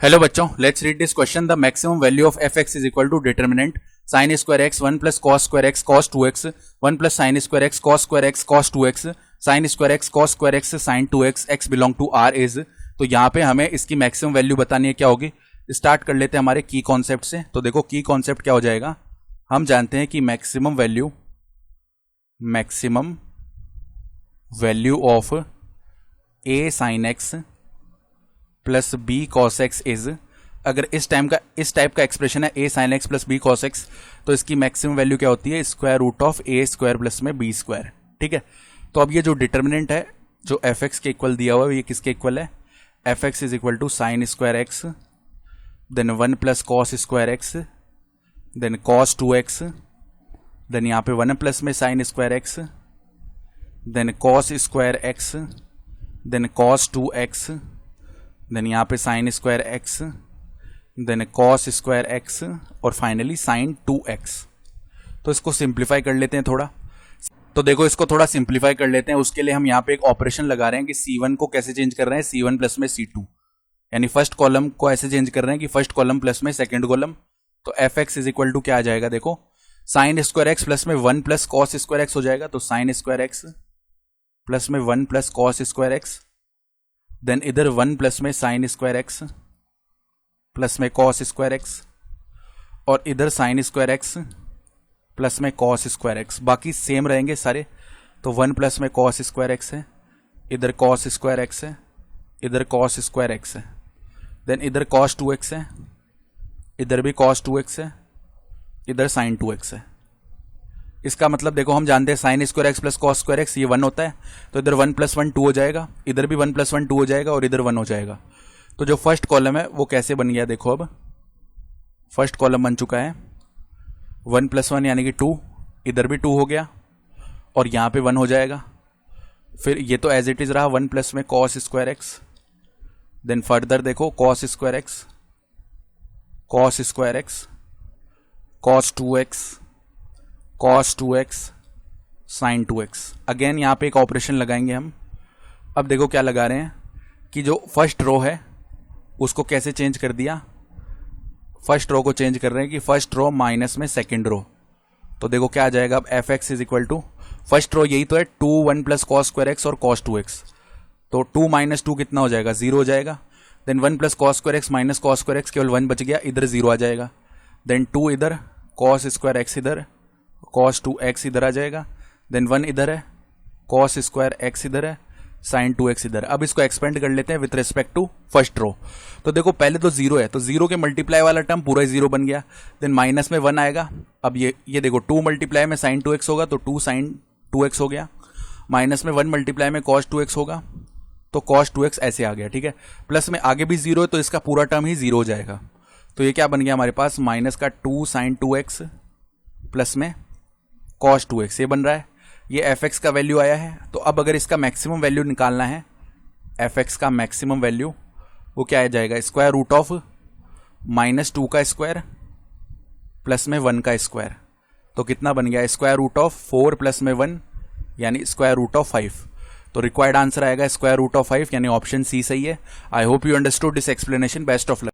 Hello बच्चों, let's read this question. The maximum value of f x is equal to determinant sine square x 1 plus cos square x cos 2x 1 plus sine square x cos square x cos 2x sine square x cos square x sine 2x x belong to R is. तो यहाँ पे हमें इसकी maximum value बतानी है, क्या होगी। Start कर लेते हैं हमारे की कॉन्सेप्ट से। तो देखो की कॉन्सेप्ट क्या हो जाएगा, हम जानते हैं कि maximum value of A sine X plus B cos X is, अगर इस टाइप का एक्सप्रेशन है A sine X plus B cos X, तो इसकी मैक्सिमम वैल्यू क्या होती है, square root of A square plus में बी स्क्वायर। ठीक है, तो अब ये जो डिटर्मिनेंट है जो एफ एक्स के इक्वल दिया हुआ है, ये किसके इक्वल है, f x is equal to sine square x then 1 plus cos square x then cos 2x then यहाँ पे 1 प्लस में sine square x then cos square x then cos 2x then यहाँ पे sine square x then cos square x और finally sine 2x। तो इसको simplify कर लेते हैं थोड़ा। तो देखो इसको थोड़ा सिंप्लीफाई कर लेते हैं, उसके लिए हम यहाँ पे एक ऑपरेशन लगा रहे हैं कि C1 को कैसे चेंज कर रहे हैं, C1 प्लस में C2, यानी फर्स्ट कॉलम को ऐसे चेंज कर रहे हैं कि फर्स्ट कॉलम प्लस में सेकेंड कॉलम। तो f x is equal to क्या आ जाएगा, देखो साइन स्क्वायर एक्स प्लस में 1 प्लस कॉस स्क्वायर एक्स हो जाएगा, तो साइन स्क्वायर एक्स प्लस में 1 plus cos square x then इधर 1 प्लस में साइन स्क्वायर एक्स प्लस में कॉस स्क्वायर एक्स और इधर साइन स्क्वायर एक्स प्लस में कॉस स्क्वायर एक्स, बाकी सेम रहेंगे सारे। तो 1 प्लस में कॉस स्क्वायर एक्स है, इधर कॉस स्क्वायर एक्स है, इधर कॉस स्क्वायर एक्स है, देन इधर कॉस 2x है, इधर भी कॉस 2x है, इधर साइन 2x है। इसका मतलब देखो हम जानते हैं sign square x plus cos square x ये 1 होता है, तो इधर 1 प्लस 1 2 हो जाएगा, इधर भी 1 प्लस 1 2 हो जाएगा और इधर 1 हो जाएगा। तो जो फर्स्ट कॉलम है वो कैसे बन गया, देखो अब फर्स्ट कॉलम बन चुका है 1 प्लस 1 यानी कि 2, इधर भी 2 हो गया और यहाँ पे 1 हो जाएगा। फिर ये तो एज इट इज रहा 1 प्लस में cos square x, then further देखो cos square x cos square x cos 2x cos 2x sine 2x। Again यहाँ पे एक ऑपरेशन लगाएंगे हम। अब देखो क्या लगा रहे हैं कि जो फर्स्ट रो है उसको कैसे चेंज कर दिया, फर्स्ट रो को चेंज कर रहे हैं कि फर्स्ट रो माइनस में सेकेंड रो। तो देखो क्या आ जाएगा अब f x is equal to first row यही तो है 2 1 प्लस कॉस स्क्वायर एक्स और कॉस 2x, तो 2 माइनस 2 कितना हो जाएगा, 0 हो जाएगा। Then 1 plus cos square x minus cos square x केवल 1 बच गया, इधर 0 आ जाएगा। देन 2 इधर कॉस स्क्वायर एक्स इधर कॉस 2x इधर आ जाएगा, देन 1 इधर है कॉस स्क्वायर एक्स इधर है साइन 2x इधर। अब इसको एक्सपेंड कर लेते हैं with respect to first row. तो देखो पहले तो 0 है, तो 0 के मल्टीप्लाई वाला टर्म पूरा ही 0 बन गया। देन माइनस में 1 आएगा। अब ये देखो 2 मल्टीप्लाई में साइन 2x होगा तो 2 साइन 2x हो गया, माइनस में 1 मल्टीप्लाई में कॉस 2x होगा तो कॉस 2x ऐसे आ गया। ठीक है, प्लस में आगे भी 0 है तो इसका पूरा टर्म ही 0 हो जाएगा। तो ये क्या बन गया हमारे पास, माइनस का 2 साइन 2x प्लस में कॉस 2x ये बन रहा है। ये एफ एक्स का वैल्यू आया है। तो अब अगर इसका मैक्सिमम वैल्यू निकालना है, एफ एक्स का मैक्सिमम वैल्यू वो क्या आ जाएगा, स्क्वायर रूट ऑफ -2 का स्क्वायर प्लस में 1 का स्क्वायर। तो कितना बन गया, स्क्वायर रूट ऑफ 4 प्लस में 1 यानी स्क्वायर रूट ऑफ 5। तो रिक्वायर्ड आंसर आएगा स्क्वायर रूट ऑफ 5 यानी ऑप्शन सी सही है। I hope you understood this explanation. Best of luck.